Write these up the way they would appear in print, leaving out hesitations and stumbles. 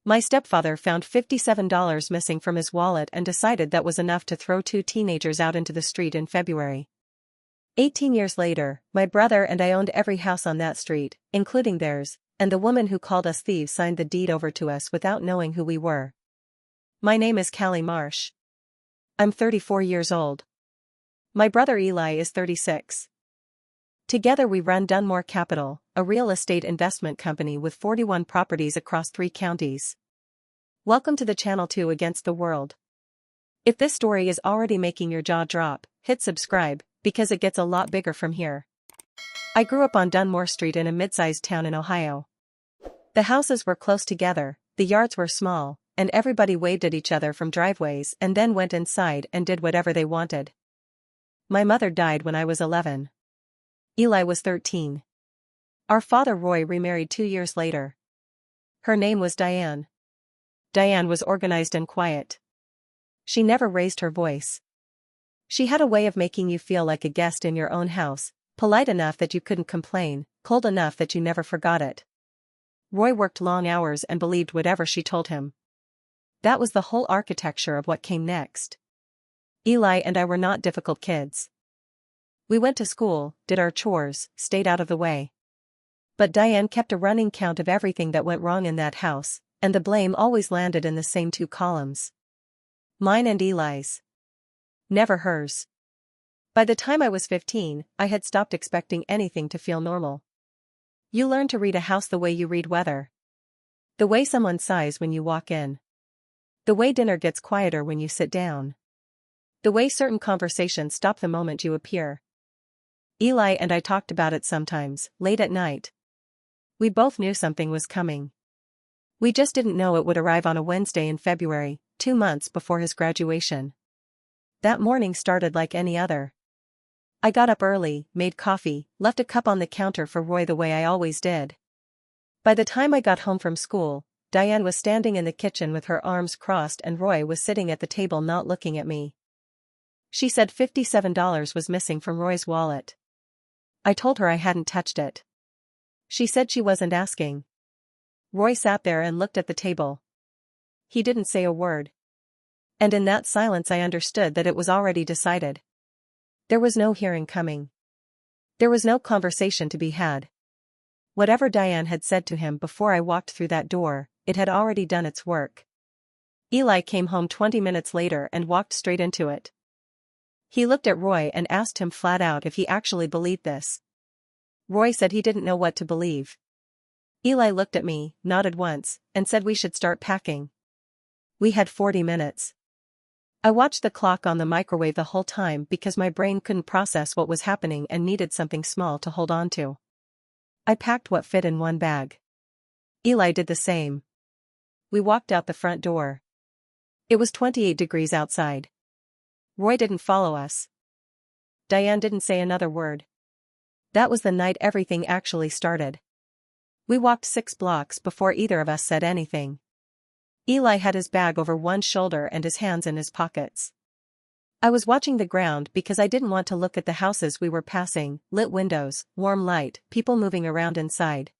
My stepfather found $57 missing from his wallet and decided that was enough to throw two teenagers out into the street in February. 18 years later, my brother and I owned every house on that street, including theirs, and the woman who called us thieves signed the deed over to us without knowing who we were. My name is Callie Marsh. I'm 34 years old. My brother Eli is 36. Together we run Dunmore Capital, a real estate investment company with 41 properties across 3 counties. Welcome to the channel 2 Against the World. If this story is already making your jaw drop, hit subscribe, because it gets a lot bigger from here. I grew up on Dunmore Street in a mid-sized town in Ohio. The houses were close together, the yards were small, and everybody waved at each other from driveways and then went inside and did whatever they wanted. My mother died when I was 11. Eli was 13. Our father Roy remarried 2 years later. Her name was Diane. Diane was organized and quiet. She never raised her voice. She had a way of making you feel like a guest in your own house, polite enough that you couldn't complain, cold enough that you never forgot it. Roy worked long hours and believed whatever she told him. That was the whole architecture of what came next. Eli and I were not difficult kids. We went to school, did our chores, stayed out of the way. But Diane kept a running count of everything that went wrong in that house, and the blame always landed in the same 2 columns. Mine and Eli's. Never hers. By the time I was 15, I had stopped expecting anything to feel normal. You learn to read a house the way you read weather. The way someone sighs when you walk in. The way dinner gets quieter when you sit down. The way certain conversations stop the moment you appear. Eli and I talked about it sometimes, late at night. We both knew something was coming. We just didn't know it would arrive on a Wednesday in February, 2 months before his graduation. That morning started like any other. I got up early, made coffee, left a cup on the counter for Roy the way I always did. By the time I got home from school, Diane was standing in the kitchen with her arms crossed and Roy was sitting at the table not looking at me. She said $57 was missing from Roy's wallet. I told her I hadn't touched it. She said she wasn't asking. Roy sat there and looked at the table. He didn't say a word. And in that silence I understood that it was already decided. There was no hearing coming. There was no conversation to be had. Whatever Diane had said to him before I walked through that door, it had already done its work. Eli came home 20 minutes later and walked straight into it. He looked at Roy and asked him flat out if he actually believed this. Roy said he didn't know what to believe. Eli looked at me, nodded once, and said we should start packing. We had 40 minutes. I watched the clock on the microwave the whole time because my brain couldn't process what was happening and needed something small to hold on to. I packed what fit in one bag. Eli did the same. We walked out the front door. It was 28 degrees outside. Roy didn't follow us. Diane didn't say another word. That was the night everything actually started. We walked 6 blocks before either of us said anything. Eli had his bag over one shoulder and his hands in his pockets. I was watching the ground because I didn't want to look at the houses we were passing, lit windows, warm light, people moving around inside.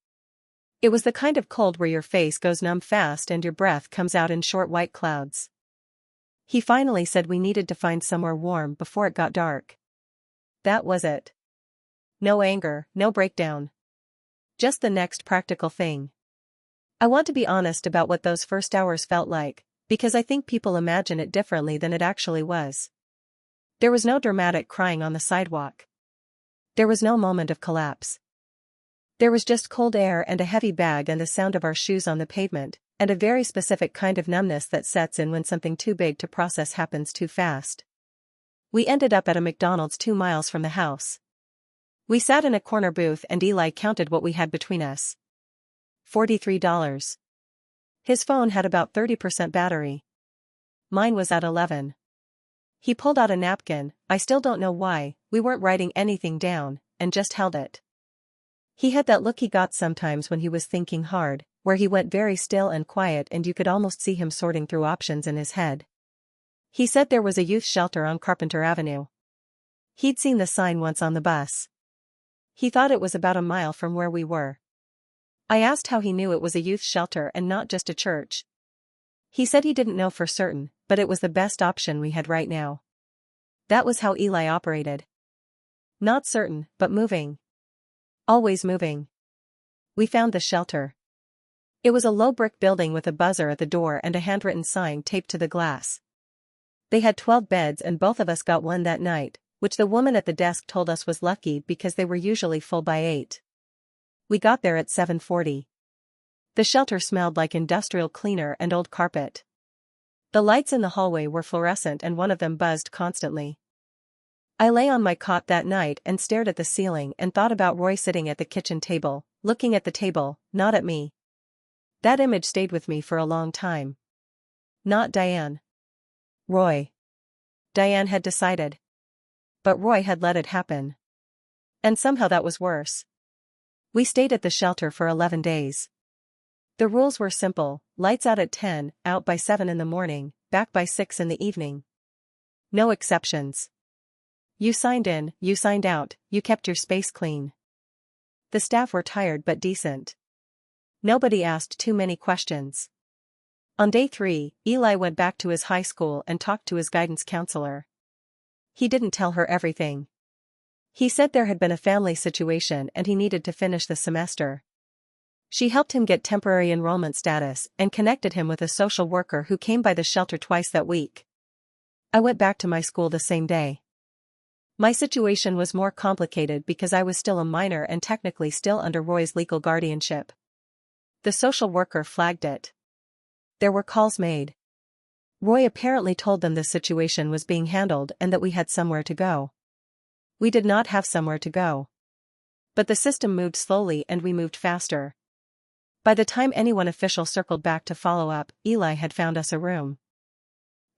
It was the kind of cold where your face goes numb fast and your breath comes out in short white clouds. He finally said we needed to find somewhere warm before it got dark. That was it. No anger, no breakdown. Just the next practical thing. I want to be honest about what those first hours felt like, because I think people imagine it differently than it actually was. There was no dramatic crying on the sidewalk. There was no moment of collapse. There was just cold air and a heavy bag and the sound of our shoes on the pavement, and a very specific kind of numbness that sets in when something too big to process happens too fast. We ended up at a McDonald's 2 miles from the house. We sat in a corner booth and Eli counted what we had between us. $43. His phone had about 30% battery. Mine was at 11. He pulled out a napkin, I still don't know why, we weren't writing anything down, and just held it. He had that look he got sometimes when he was thinking hard, where he went very still and quiet and you could almost see him sorting through options in his head. He said there was a youth shelter on Carpenter Avenue. He'd seen the sign once on the bus. He thought it was about a mile from where we were. I asked how he knew it was a youth shelter and not just a church, He said he didn't know for certain, but it was the best option we had right now. That was how Eli operated. Not certain, but moving. Always moving. We found the shelter. It was a low brick building with a buzzer at the door and a handwritten sign taped to the glass. They had 12 beds and both of us got one that night, which the woman at the desk told us was lucky because they were usually full by 8. We got there at 7:40. The shelter smelled like industrial cleaner and old carpet. The lights in the hallway were fluorescent and one of them buzzed constantly. I lay on my cot that night and stared at the ceiling and thought about Roy sitting at the kitchen table, looking at the table, not at me. That image stayed with me for a long time. Not Diane. Roy. Diane had decided. But Roy had let it happen. And somehow that was worse. We stayed at the shelter for 11 days. The rules were simple: lights out at 10, out by 7 in the morning, back by 6 in the evening. No exceptions. You signed in, you signed out, you kept your space clean. The staff were tired but decent. Nobody asked too many questions. On day 3, Eli went back to his high school and talked to his guidance counselor. He didn't tell her everything. He said there had been a family situation and he needed to finish the semester. She helped him get temporary enrollment status and connected him with a social worker who came by the shelter twice that week. I went back to my school the same day. My situation was more complicated because I was still a minor and technically still under Roy's legal guardianship. The social worker flagged it. There were calls made. Roy apparently told them the situation was being handled and that we had somewhere to go. We did not have somewhere to go. But the system moved slowly and we moved faster. By the time anyone official circled back to follow up, Eli had found us a room.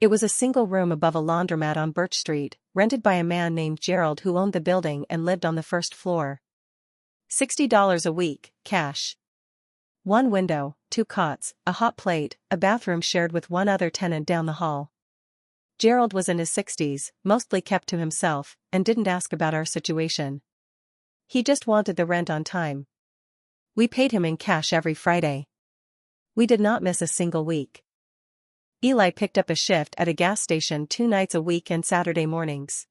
It was a single room above a laundromat on Birch Street, rented by a man named Gerald who owned the building and lived on the first floor. $60 a week, cash. 1 window, 2 cots, a hot plate, a bathroom shared with one other tenant down the hall. Gerald was in his 60s, mostly kept to himself, and didn't ask about our situation. He just wanted the rent on time. We paid him in cash every Friday. We did not miss a single week. Eli picked up a shift at a gas station 2 nights a week and Saturday mornings.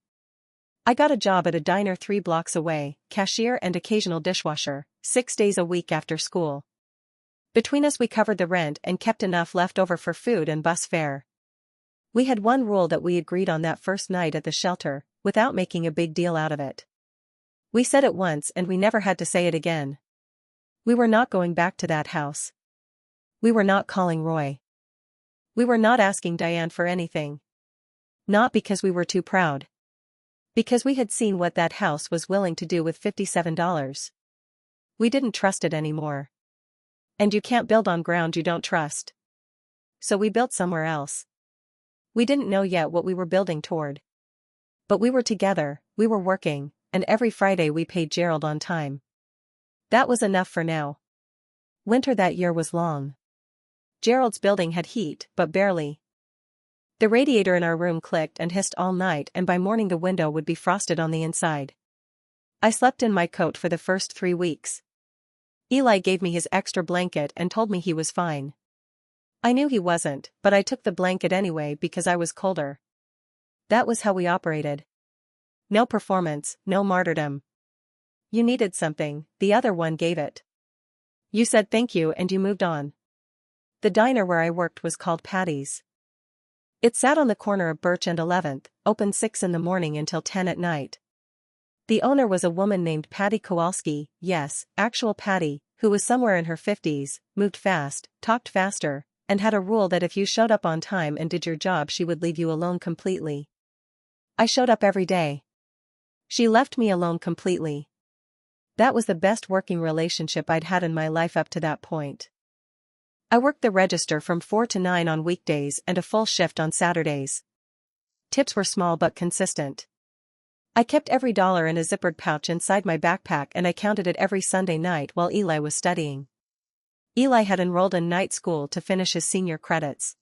I got a job at a diner 3 blocks away, cashier and occasional dishwasher, 6 days a week after school. Between us we covered the rent and kept enough left over for food and bus fare. We had one rule that we agreed on that first night at the shelter, without making a big deal out of it. We said it once and we never had to say it again. We were not going back to that house. We were not calling Roy. We were not asking Diane for anything. Not because we were too proud. Because we had seen what that house was willing to do with $57. We didn't trust it anymore. And you can't build on ground you don't trust. So we built somewhere else. We didn't know yet what we were building toward. But we were together, we were working, and every Friday we paid Gerald on time. That was enough for now. Winter that year was long. Gerald's building had heat, but barely. The radiator in our room clicked and hissed all night and by morning the window would be frosted on the inside. I slept in my coat for the first 3 weeks. Eli gave me his extra blanket and told me he was fine. I knew he wasn't, but I took the blanket anyway because I was colder. That was how we operated. No performance, no martyrdom. You needed something, the other one gave it. You said thank you and you moved on. The diner where I worked was called Patty's. It sat on the corner of Birch and 11th, open 6 in the morning until 10 at night. The owner was a woman named Patty Kowalski, yes, actual Patty, who was somewhere in her 50s, moved fast, talked faster, and had a rule that if you showed up on time and did your job she would leave you alone completely. I showed up every day. She left me alone completely. That was the best working relationship I'd had in my life up to that point. I worked the register from 4 to 9 on weekdays and a full shift on Saturdays. Tips were small but consistent. I kept every dollar in a zippered pouch inside my backpack and I counted it every Sunday night while Eli was studying. Eli had enrolled in night school to finish his senior credits.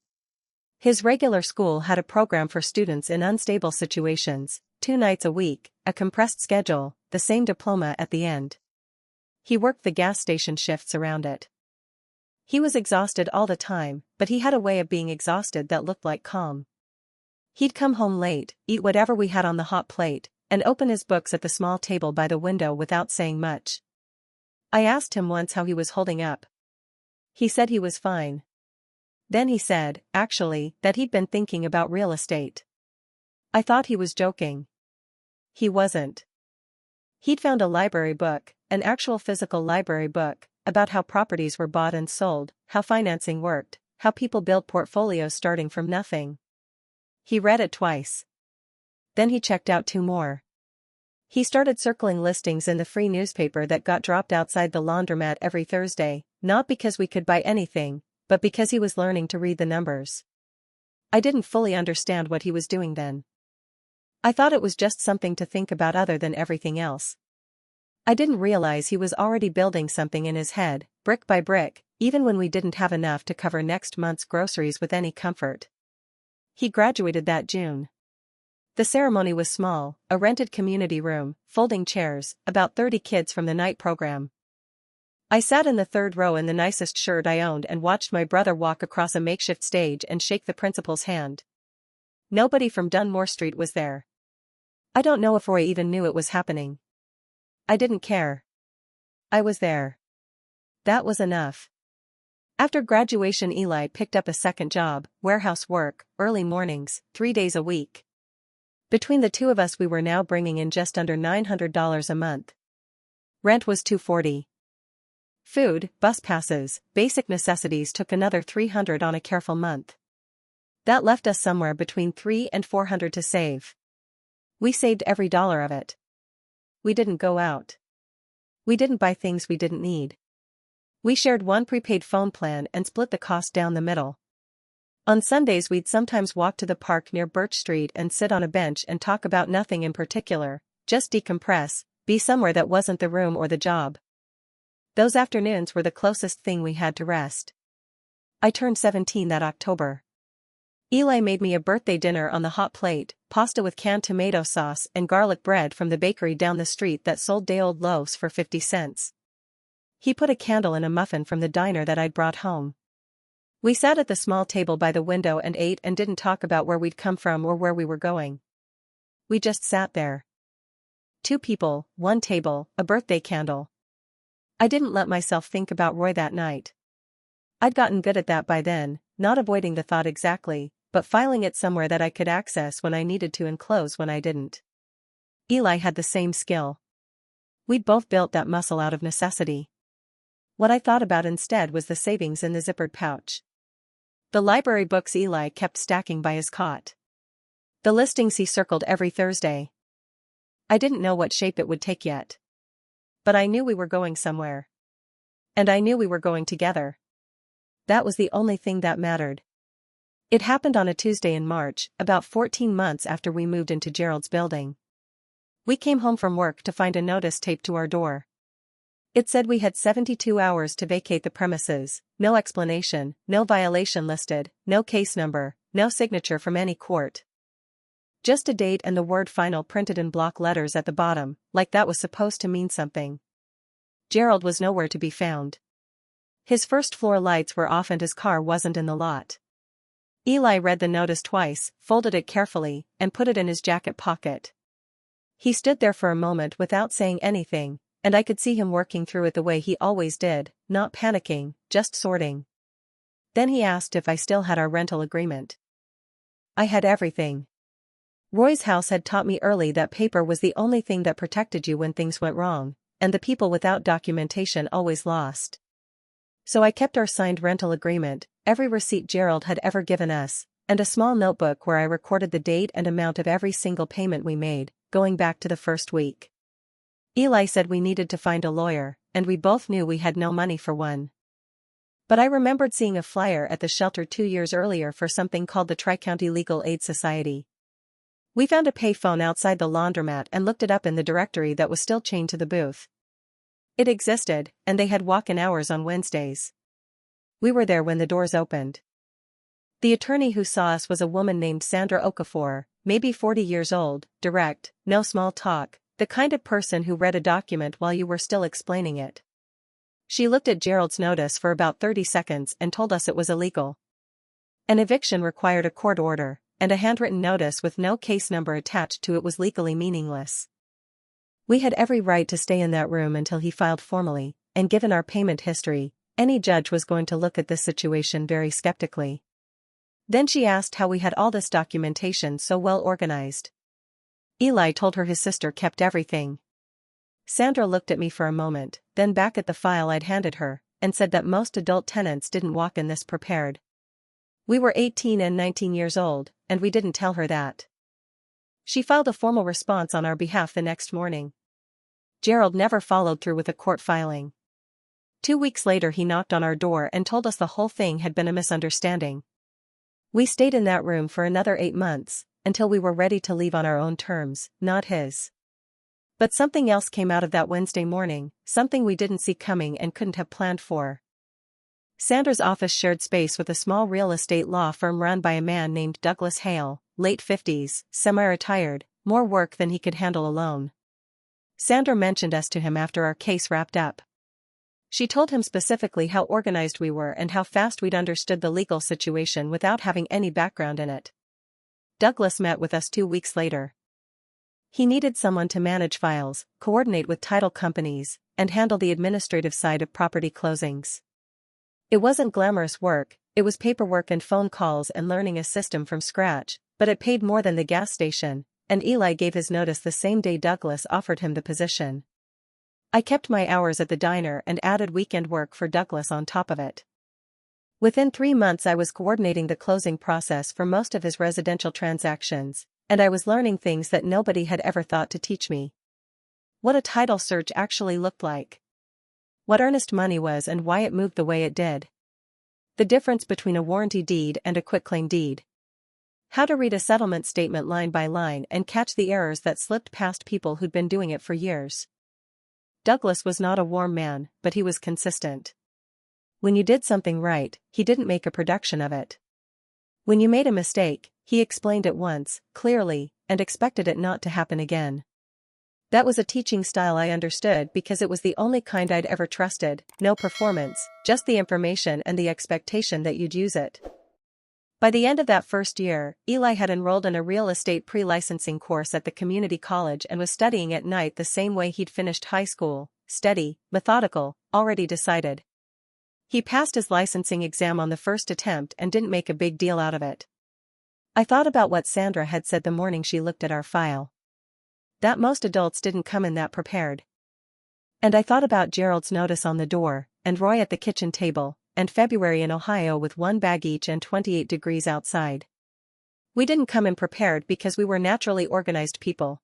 His regular school had a program for students in unstable situations, 2 nights a week, a compressed schedule, the same diploma at the end. He worked the gas station shifts around it. He was exhausted all the time, but he had a way of being exhausted that looked like calm. He'd come home late, eat whatever we had on the hot plate, and open his books at the small table by the window without saying much. I asked him once how he was holding up. He said he was fine. Then he said, actually, that he'd been thinking about real estate. I thought he was joking. He wasn't. He'd found a library book, an actual physical library book, about how properties were bought and sold, how financing worked, how people built portfolios starting from nothing. He read it twice. Then he checked out 2 more. He started circling listings in the free newspaper that got dropped outside the laundromat every Thursday, not because we could buy anything, but because he was learning to read the numbers. I didn't fully understand what he was doing then. I thought it was just something to think about other than everything else. I didn't realize he was already building something in his head, brick by brick, even when we didn't have enough to cover next month's groceries with any comfort. He graduated that June. The ceremony was small, a rented community room, folding chairs, about 30 kids from the night program. I sat in the 3rd row in the nicest shirt I owned and watched my brother walk across a makeshift stage and shake the principal's hand. Nobody from Dunmore Street was there. I don't know if Roy even knew it was happening. I didn't care. I was there. That was enough. After graduation, Eli picked up a second job, warehouse work, early mornings, 3 days a week. Between the 2 of us we were now bringing in just under $900 a month. Rent was $240. Food, bus passes, basic necessities took another $300 on a careful month. That left us somewhere between $300 and $400 to save. We saved every dollar of it. We didn't go out. We didn't buy things we didn't need. We shared one prepaid phone plan and split the cost down the middle. On Sundays we'd sometimes walk to the park near Birch Street and sit on a bench and talk about nothing in particular, just decompress, be somewhere that wasn't the room or the job. Those afternoons were the closest thing we had to rest. I turned 17 that October. Eli made me a birthday dinner on the hot plate, pasta with canned tomato sauce and garlic bread from the bakery down the street that sold day-old loaves for 50 cents. He put a candle in a muffin from the diner that I'd brought home. We sat at the small table by the window and ate and didn't talk about where we'd come from or where we were going. We just sat there. 2 people, 1 table, a birthday candle. I didn't let myself think about Roy that night. I'd gotten good at that by then, not avoiding the thought exactly, but filing it somewhere that I could access when I needed to and close when I didn't. Eli had the same skill. We'd both built that muscle out of necessity. What I thought about instead was the savings in the zippered pouch. The library books Eli kept stacking by his cot. The listings he circled every Thursday. I didn't know what shape it would take yet. But I knew we were going somewhere. And I knew we were going together. That was the only thing that mattered. It happened on a Tuesday in March, about 14 months after we moved into Gerald's building. We came home from work to find a notice taped to our door. It said we had 72 hours to vacate the premises, no explanation, no violation listed, no case number, no signature from any court. Just a date and the word final printed in block letters at the bottom, like that was supposed to mean something. Gerald was nowhere to be found. His first-floor lights were off and his car wasn't in the lot. Eli read the notice twice, folded it carefully, and put it in his jacket pocket. He stood there for a moment without saying anything, and I could see him working through it the way he always did, not panicking, just sorting. Then he asked if I still had our rental agreement. I had everything. Roy's house had taught me early that paper was the only thing that protected you when things went wrong, and the people without documentation always lost. So I kept our signed rental agreement, every receipt Gerald had ever given us, and a small notebook where I recorded the date and amount of every single payment we made, going back to the first week. Eli said we needed to find a lawyer, and we both knew we had no money for one. But I remembered seeing a flyer at the shelter 2 years earlier for something called the Tri-County Legal Aid Society. We found a payphone outside the laundromat and looked it up in the directory that was still chained to the booth. It existed, and they had walk-in hours on Wednesdays. We were there when the doors opened. The attorney who saw us was a woman named Sandra Okafor, maybe 40 years old, direct, no small talk, the kind of person who read a document while you were still explaining it. She looked at Gerald's notice for about 30 seconds and told us it was illegal. An eviction required a court order, and a handwritten notice with no case number attached to it was legally meaningless. We had every right to stay in that room until he filed formally, and given our payment history, any judge was going to look at this situation very skeptically. Then she asked how we had all this documentation so well organized. Eli told her his sister kept everything. Sandra looked at me for a moment, then back at the file I'd handed her, and said that most adult tenants didn't walk in this prepared. We were 18 and 19 years old, and we didn't tell her that. She filed a formal response on our behalf the next morning. Gerald never followed through with a court filing. 2 weeks later he knocked on our door and told us the whole thing had been a misunderstanding. We stayed in that room for another 8 months, until we were ready to leave on our own terms, not his. But something else came out of that Wednesday morning, something we didn't see coming and couldn't have planned for. Sandra's office shared space with a small real estate law firm run by a man named Douglas Hale, late 50s, semi-retired, more work than he could handle alone. Sandra mentioned us to him after our case wrapped up. She told him specifically how organized we were and how fast we'd understood the legal situation without having any background in it. Douglas met with us 2 weeks later. He needed someone to manage files, coordinate with title companies, and handle the administrative side of property closings. It wasn't glamorous work, it was paperwork and phone calls and learning a system from scratch, but it paid more than the gas station, and Eli gave his notice the same day Douglas offered him the position. I kept my hours at the diner and added weekend work for Douglas on top of it. Within 3 months I was coordinating the closing process for most of his residential transactions, and I was learning things that nobody had ever thought to teach me. What a title search actually looked like. What earnest money was and why it moved the way it did. The difference between a warranty deed and a quitclaim deed. How to read a settlement statement line by line and catch the errors that slipped past people who'd been doing it for years. Douglas was not a warm man, but he was consistent. When you did something right, he didn't make a production of it. When you made a mistake, he explained it once, clearly, and expected it not to happen again. That was a teaching style I understood because it was the only kind I'd ever trusted, no performance, just the information and the expectation that you'd use it. By the end of that first year, Eli had enrolled in a real estate pre-licensing course at the community college and was studying at night the same way he'd finished high school, steady, methodical, already decided. He passed his licensing exam on the first attempt and didn't make a big deal out of it. I thought about what Sandra had said the morning she looked at our file. That most adults didn't come in that prepared. And I thought about Gerald's notice on the door, and Roy at the kitchen table, and February in Ohio with 1 bag each and 28 degrees outside. We didn't come in prepared because we were naturally organized people.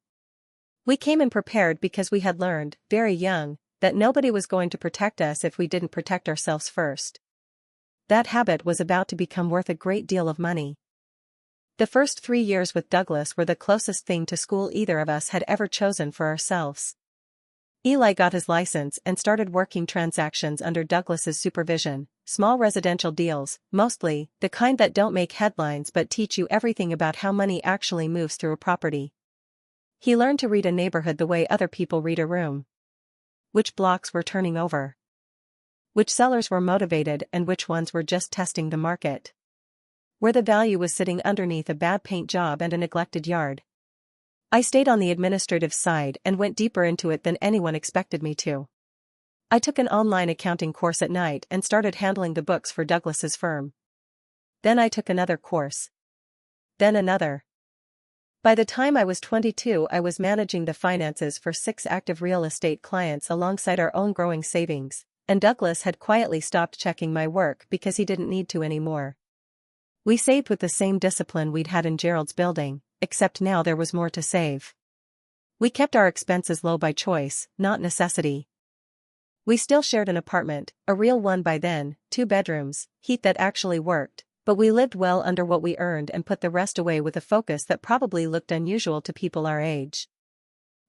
We came in prepared because we had learned, very young, that nobody was going to protect us if we didn't protect ourselves first. That habit was about to become worth a great deal of money. The first 3 years with Douglas were the closest thing to school either of us had ever chosen for ourselves. Eli got his license and started working transactions under Douglas's supervision, small residential deals, mostly, the kind that don't make headlines but teach you everything about how money actually moves through a property. He learned to read a neighborhood the way other people read a room. Which blocks were turning over. Which sellers were motivated and which ones were just testing the market. Where the value was sitting underneath a bad paint job and a neglected yard. I stayed on the administrative side and went deeper into it than anyone expected me to. I took an online accounting course at night and started handling the books for Douglas's firm. Then I took another course. Then another. By the time I was 22, I was managing the finances for 6 active real estate clients alongside our own growing savings, and Douglas had quietly stopped checking my work because he didn't need to anymore. We saved with the same discipline we'd had in Gerald's building, except now there was more to save. We kept our expenses low by choice, not necessity. We still shared an apartment, a real one by then, 2 bedrooms, heat that actually worked, but we lived well under what we earned and put the rest away with a focus that probably looked unusual to people our age.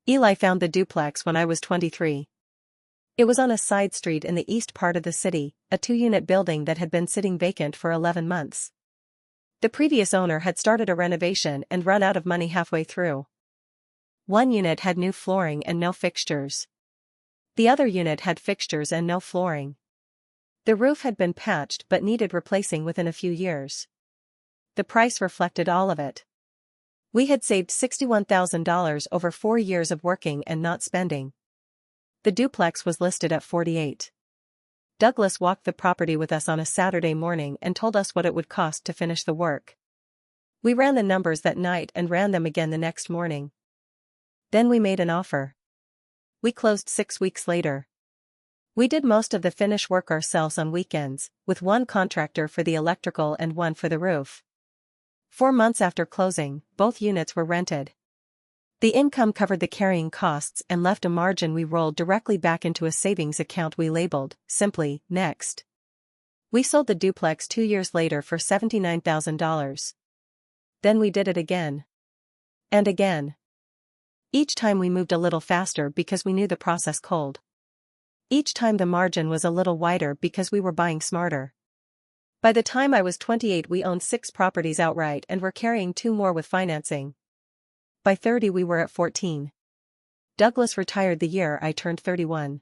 Eli found the duplex when I was 23. It was on a side street in the east part of the city, a 2-unit building that had been sitting vacant for 11 months. The previous owner had started a renovation and run out of money halfway through. One unit had new flooring and no fixtures. The other unit had fixtures and no flooring. The roof had been patched but needed replacing within a few years. The price reflected all of it. We had saved $61,000 over 4 years of working and not spending. The duplex was listed at $48,000. Douglas walked the property with us on a Saturday morning and told us what it would cost to finish the work. We ran the numbers that night and ran them again the next morning. Then we made an offer. We closed 6 weeks later. We did most of the finish work ourselves on weekends, with one contractor for the electrical and one for the roof. 4 months after closing, both units were rented. The income covered the carrying costs and left a margin we rolled directly back into a savings account we labeled, simply, Next. We sold the duplex 2 years later for $79,000. Then we did it again. And again. Each time we moved a little faster because we knew the process cold. Each time the margin was a little wider because we were buying smarter. By the time I was 28 we owned 6 properties outright and were carrying 2 more with financing. By 30 we were at 14. Douglas retired the year I turned 31.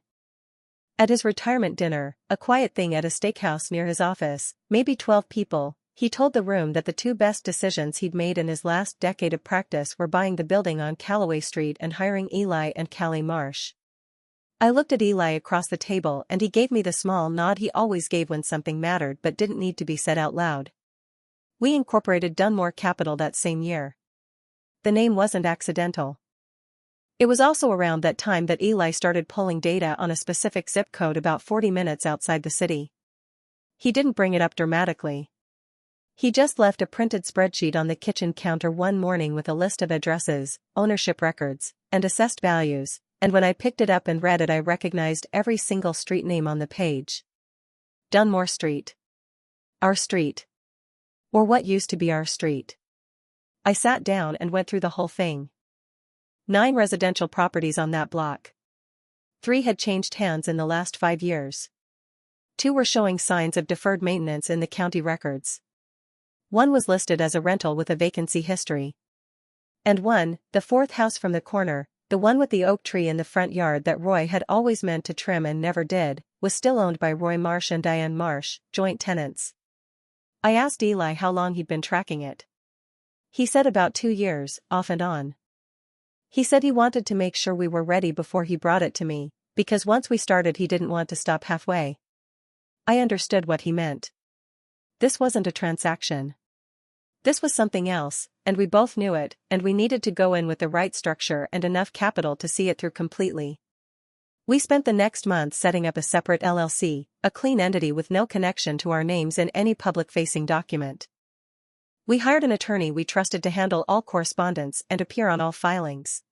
At his retirement dinner, a quiet thing at a steakhouse near his office, maybe 12 people, he told the room that the 2 best decisions he'd made in his last decade of practice were buying the building on Callaway Street and hiring Eli and Callie Marsh. I looked at Eli across the table and he gave me the small nod he always gave when something mattered but didn't need to be said out loud. We incorporated Dunmore Capital that same year. The name wasn't accidental. It was also around that time that Eli started pulling data on a specific zip code about 40 minutes outside the city. He didn't bring it up dramatically. He just left a printed spreadsheet on the kitchen counter one morning with a list of addresses, ownership records, and assessed values, and when I picked it up and read it I recognized every single street name on the page. Dunmore Street. Our street. Or what used to be our street. I sat down and went through the whole thing. 9 residential properties on that block. 3 had changed hands in the last 5 years. 2 were showing signs of deferred maintenance in the county records. 1 was listed as a rental with a vacancy history. And 1, the 4th house from the corner, the one with the oak tree in the front yard that Roy had always meant to trim and never did, was still owned by Roy Marsh and Diane Marsh, joint tenants. I asked Eli how long he'd been tracking it. He said about 2 years, off and on. He said he wanted to make sure we were ready before he brought it to me, because once we started he didn't want to stop halfway. I understood what he meant. This wasn't a transaction. This was something else, and we both knew it, and we needed to go in with the right structure and enough capital to see it through completely. We spent the next month setting up a separate LLC, a clean entity with no connection to our names in any public-facing document. We hired an attorney we trusted to handle all correspondence and appear on all filings.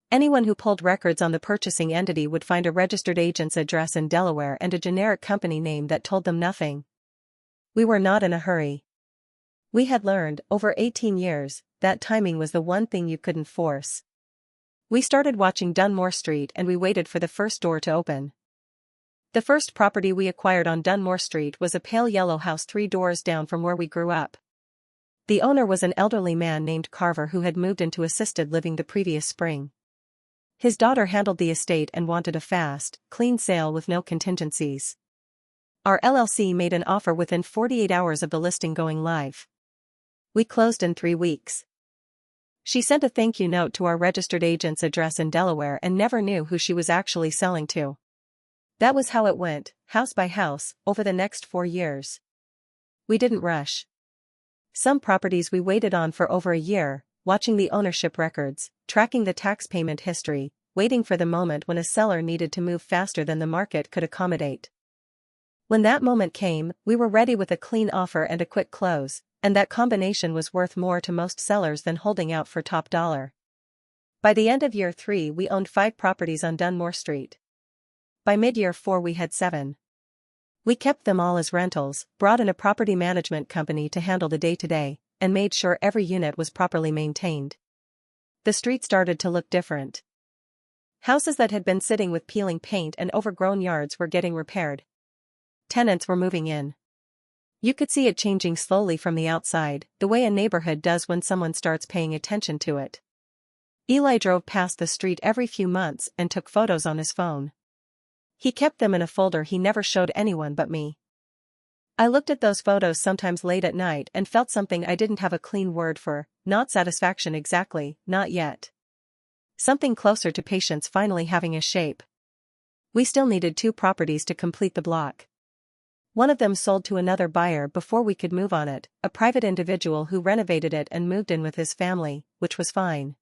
Anyone who pulled records on the purchasing entity would find a registered agent's address in Delaware and a generic company name that told them nothing. We were not in a hurry. We had learned, over 18 years, that timing was the one thing you couldn't force. We started watching Dunmore Street and we waited for the first door to open. The first property we acquired on Dunmore Street was a pale yellow house 3 doors down from where we grew up. The owner was an elderly man named Carver who had moved into assisted living the previous spring. His daughter handled the estate and wanted a fast, clean sale with no contingencies. Our LLC made an offer within 48 hours of the listing going live. We closed in 3 weeks. She sent a thank you note to our registered agent's address in Delaware and never knew who she was actually selling to. That was how it went, house by house, over the next 4 years. We didn't rush. Some properties we waited on for over a year, watching the ownership records, tracking the tax payment history, waiting for the moment when a seller needed to move faster than the market could accommodate. When that moment came, we were ready with a clean offer and a quick close, and that combination was worth more to most sellers than holding out for top dollar. By the end of year 3 we owned 5 properties on Dunmore Street. By mid-year 4 we had 7. We kept them all as rentals, brought in a property management company to handle the day-to-day, and made sure every unit was properly maintained. The street started to look different. Houses that had been sitting with peeling paint and overgrown yards were getting repaired. Tenants were moving in. You could see it changing slowly from the outside, the way a neighborhood does when someone starts paying attention to it. Eli drove past the street every few months and took photos on his phone. He kept them in a folder he never showed anyone but me. I looked at those photos sometimes late at night and felt something I didn't have a clean word for, not satisfaction exactly, not yet. Something closer to patience finally having a shape. We still needed 2 properties to complete the block. One of them sold to another buyer before we could move on it, a private individual who renovated it and moved in with his family, which was fine.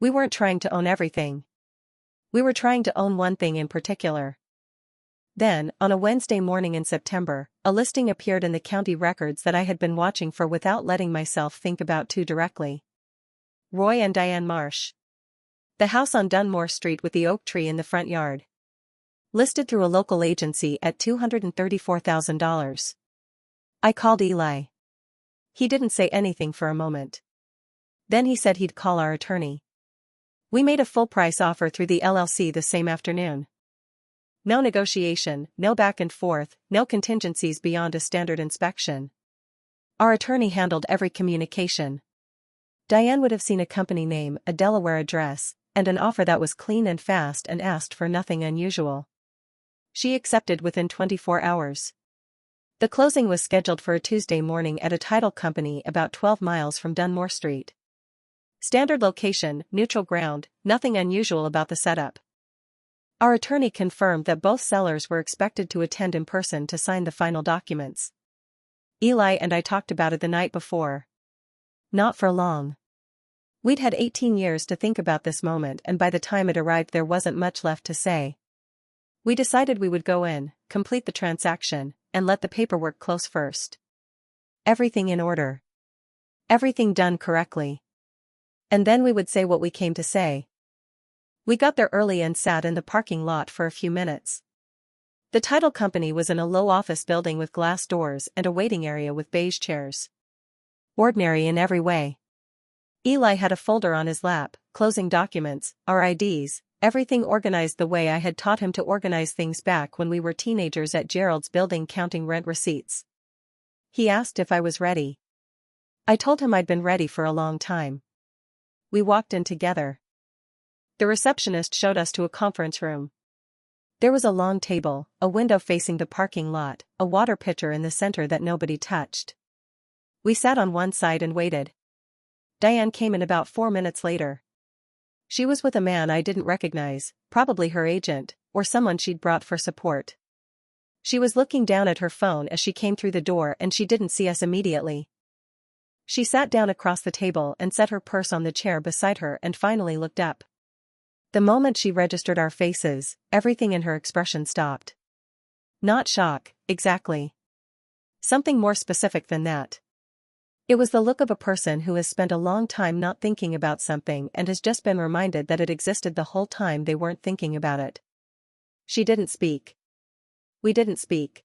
We weren't trying to own everything. We were trying to own one thing in particular. Then, on a Wednesday morning in September, a listing appeared in the county records that I had been watching for without letting myself think about too directly. Roy and Diane Marsh. The house on Dunmore Street with the oak tree in the front yard. Listed through a local agency at $234,000. I called Eli. He didn't say anything for a moment. Then he said he'd call our attorney. We made a full-price offer through the LLC the same afternoon. No negotiation, no back and forth, no contingencies beyond a standard inspection. Our attorney handled every communication. Diane would have seen a company name, a Delaware address, and an offer that was clean and fast and asked for nothing unusual. She accepted within 24 hours. The closing was scheduled for a Tuesday morning at a title company about 12 miles from Dunmore Street. Standard location, neutral ground, nothing unusual about the setup. Our attorney confirmed that both sellers were expected to attend in person to sign the final documents. Eli and I talked about it the night before. Not for long. We'd had 18 years to think about this moment, and by the time it arrived there wasn't much left to say. We decided we would go in, complete the transaction, and let the paperwork close first. Everything in order. Everything done correctly. And then we would say what we came to say. We got there early and sat in the parking lot for a few minutes. The title company was in a low office building with glass doors and a waiting area with beige chairs. Ordinary in every way. Eli had a folder on his lap, closing documents, our IDs, everything organized the way I had taught him to organize things back when we were teenagers at Gerald's building counting rent receipts. He asked if I was ready. I told him I'd been ready for a long time. We walked in together. The receptionist showed us to a conference room. There was a long table, a window facing the parking lot, a water pitcher in the center that nobody touched. We sat on one side and waited. Diane came in about 4 minutes later. She was with a man I didn't recognize, probably her agent, or someone she'd brought for support. She was looking down at her phone as she came through the door and she didn't see us immediately. She sat down across the table and set her purse on the chair beside her and finally looked up. The moment she registered our faces, everything in her expression stopped. Not shock, exactly. Something more specific than that. It was the look of a person who has spent a long time not thinking about something and has just been reminded that it existed the whole time they weren't thinking about it. She didn't speak. We didn't speak.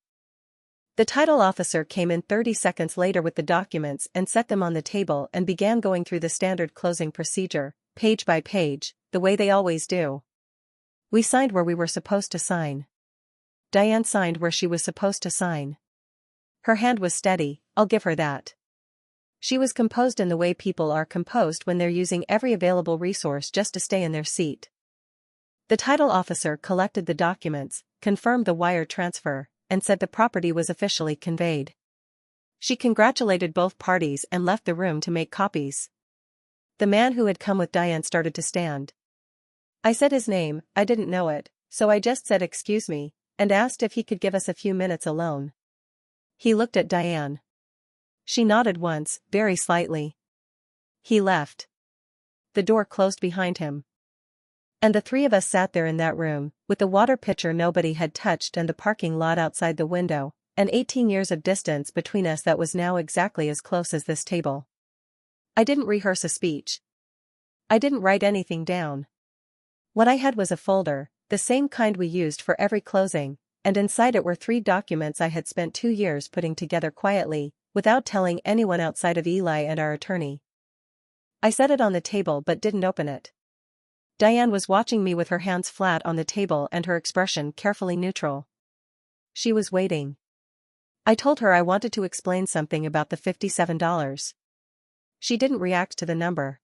The title officer came in 30 seconds later with the documents and set them on the table and began going through the standard closing procedure, page by page, the way they always do. We signed where we were supposed to sign. Diane signed where she was supposed to sign. Her hand was steady, I'll give her that. She was composed in the way people are composed when they're using every available resource just to stay in their seat. The title officer collected the documents, confirmed the wire transfer, and said the property was officially conveyed. She congratulated both parties and left the room to make copies. The man who had come with Diane started to stand. I said his name, I didn't know it, so I just said excuse me, and asked if he could give us a few minutes alone. He looked at Diane. She nodded once, very slightly. He left. The door closed behind him. And the 3 of us sat there in that room, with the water pitcher nobody had touched and the parking lot outside the window, and 18 years of distance between us that was now exactly as close as this table. I didn't rehearse a speech. I didn't write anything down. What I had was a folder, the same kind we used for every closing, and inside it were 3 documents I had spent 2 years putting together quietly, without telling anyone outside of Eli and our attorney. I set it on the table but didn't open it. Diane was watching me with her hands flat on the table and her expression carefully neutral. She was waiting. I told her I wanted to explain something about the $57. She didn't react to the number.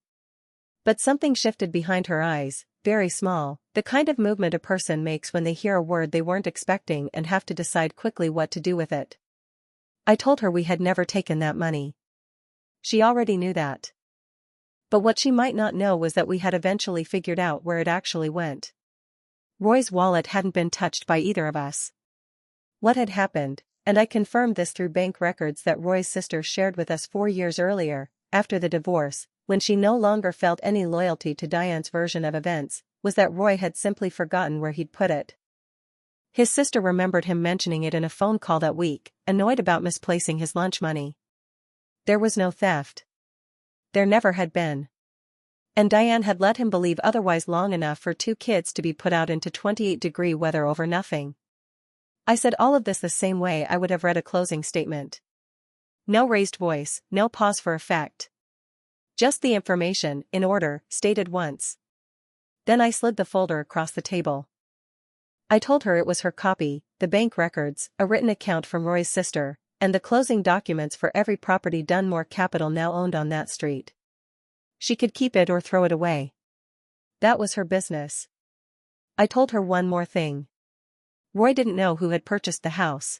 But something shifted behind her eyes, very small, the kind of movement a person makes when they hear a word they weren't expecting and have to decide quickly what to do with it. I told her we had never taken that money. She already knew that. But what she might not know was that we had eventually figured out where it actually went. Roy's wallet hadn't been touched by either of us. What had happened, and I confirmed this through bank records that Roy's sister shared with us 4 years earlier, after the divorce, when she no longer felt any loyalty to Diane's version of events, was that Roy had simply forgotten where he'd put it. His sister remembered him mentioning it in a phone call that week, annoyed about misplacing his lunch money. There was no theft. There never had been. And Diane had let him believe otherwise long enough for 2 kids to be put out into 28-degree weather over nothing. I said all of this the same way I would have read a closing statement. No raised voice, no pause for effect. Just the information, in order, stated once. Then I slid the folder across the table. I told her it was her copy, the bank records, a written account from Roy's sister, and the closing documents for every property Dunmore Capital now owned on that street. She could keep it or throw it away. That was her business. I told her one more thing. Roy didn't know who had purchased the house.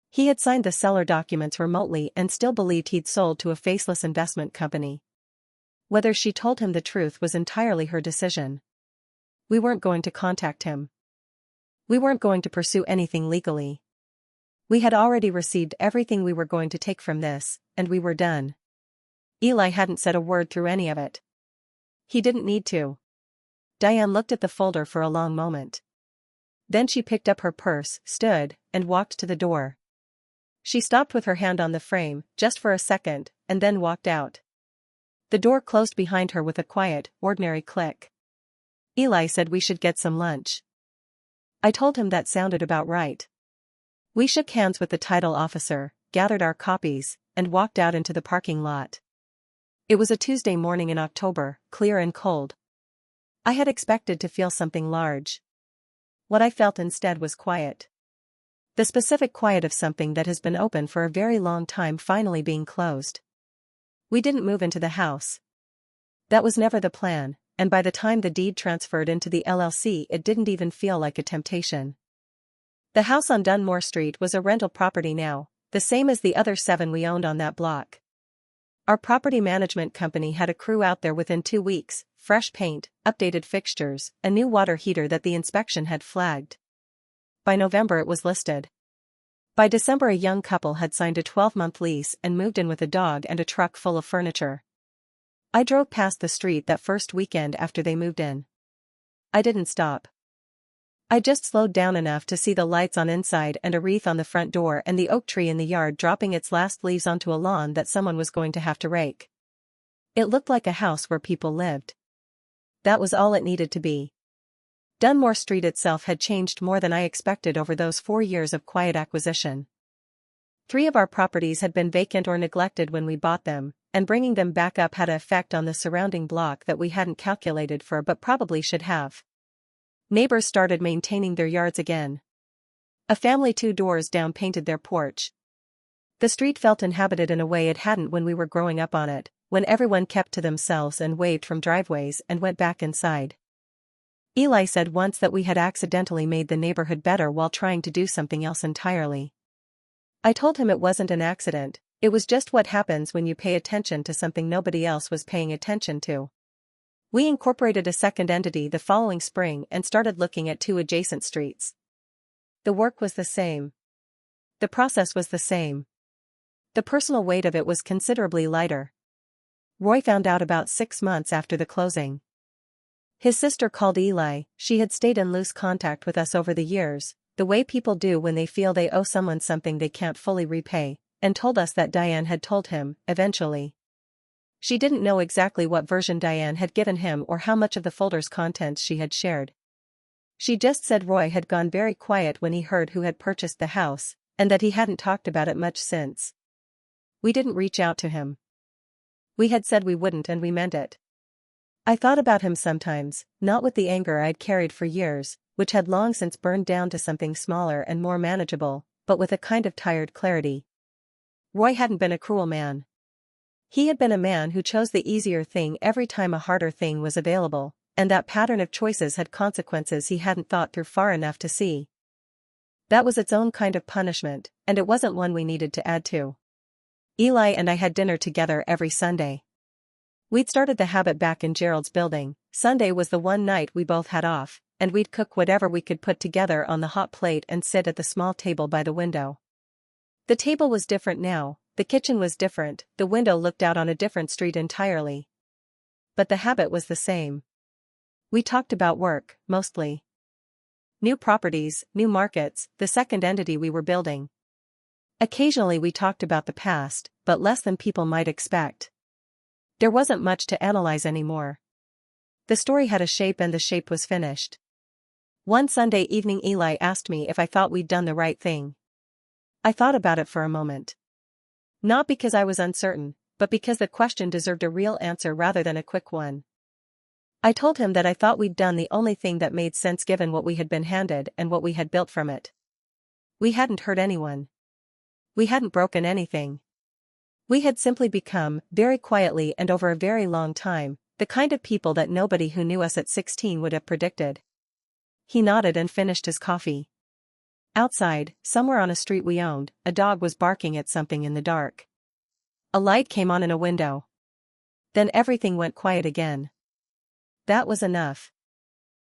He had signed the seller documents remotely and still believed he'd sold to a faceless investment company. Whether she told him the truth was entirely her decision. We weren't going to contact him. We weren't going to pursue anything legally. We had already received everything we were going to take from this, and we were done. Eli hadn't said a word through any of it. He didn't need to. Diane looked at the folder for a long moment. Then she picked up her purse, stood, and walked to the door. She stopped with her hand on the frame, just for a second, and then walked out. The door closed behind her with a quiet, ordinary click. Eli said we should get some lunch. I told him that sounded about right. We shook hands with the title officer, gathered our copies, and walked out into the parking lot. It was a Tuesday morning in October, clear and cold. I had expected to feel something large. What I felt instead was quiet. The specific quiet of something that has been open for a very long time finally being closed. We didn't move into the house. That was never the plan, and by the time the deed transferred into the LLC it didn't even feel like a temptation. The house on Dunmore Street was a rental property now, the same as the other 7 we owned on that block. Our property management company had a crew out there within 2 weeks, fresh paint, updated fixtures, a new water heater that the inspection had flagged. By November it was listed. By December a young couple had signed a 12-month lease and moved in with a dog and a truck full of furniture. I drove past the street that first weekend after they moved in. I didn't stop. I just slowed down enough to see the lights on inside and a wreath on the front door and the oak tree in the yard dropping its last leaves onto a lawn that someone was going to have to rake. It looked like a house where people lived. That was all it needed to be. Dunmore Street itself had changed more than I expected over those 4 years of quiet acquisition. 3 of our properties had been vacant or neglected when we bought them, and bringing them back up had an effect on the surrounding block that we hadn't calculated for but probably should have. Neighbors started maintaining their yards again. A family 2 doors down painted their porch. The street felt inhabited in a way it hadn't when we were growing up on it, when everyone kept to themselves and waved from driveways and went back inside. Eli said once that we had accidentally made the neighborhood better while trying to do something else entirely. I told him it wasn't an accident, it was just what happens when you pay attention to something nobody else was paying attention to. We incorporated a second entity the following spring and started looking at 2 adjacent streets. The work was the same. The process was the same. The personal weight of it was considerably lighter. Roy found out about 6 months after the closing. His sister called Eli. She had stayed in loose contact with us over the years, the way people do when they feel they owe someone something they can't fully repay, and told us that Diane had told him, eventually. She didn't know exactly what version Diane had given him or how much of the folder's contents she had shared. She just said Roy had gone very quiet when he heard who had purchased the house, and that he hadn't talked about it much since. We didn't reach out to him. We had said we wouldn't and we meant it. I thought about him sometimes, not with the anger I'd carried for years, which had long since burned down to something smaller and more manageable, but with a kind of tired clarity. Roy hadn't been a cruel man. He had been a man who chose the easier thing every time a harder thing was available, And that pattern of choices had consequences he hadn't thought through far enough to see. That was its own kind of punishment, and it wasn't one we needed to add to. Eli and I had dinner together every Sunday. We'd started the habit back in Gerald's building. Sunday was the one night we both had off, and we'd cook whatever we could put together on the hot plate and sit at the small table by the window. The table was different now, the kitchen was different, the window looked out on a different street entirely. But the habit was the same. We talked about work, mostly. New properties, new markets, the second entity we were building. Occasionally we talked about the past, but less than people might expect. There wasn't much to analyze anymore. The story had a shape and the shape was finished. One Sunday evening Eli asked me if I thought we'd done the right thing. I thought about it for a moment. Not because I was uncertain, but because the question deserved a real answer rather than a quick one. I told him that I thought we'd done the only thing that made sense given what we had been handed and what we had built from it. We hadn't hurt anyone. We hadn't broken anything. We had simply become, very quietly and over a very long time, the kind of people that nobody who knew us at 16 would have predicted. He nodded and finished his coffee. Outside, somewhere on a street we owned, a dog was barking at something in the dark. A light came on in a window. Then everything went quiet again. That was enough.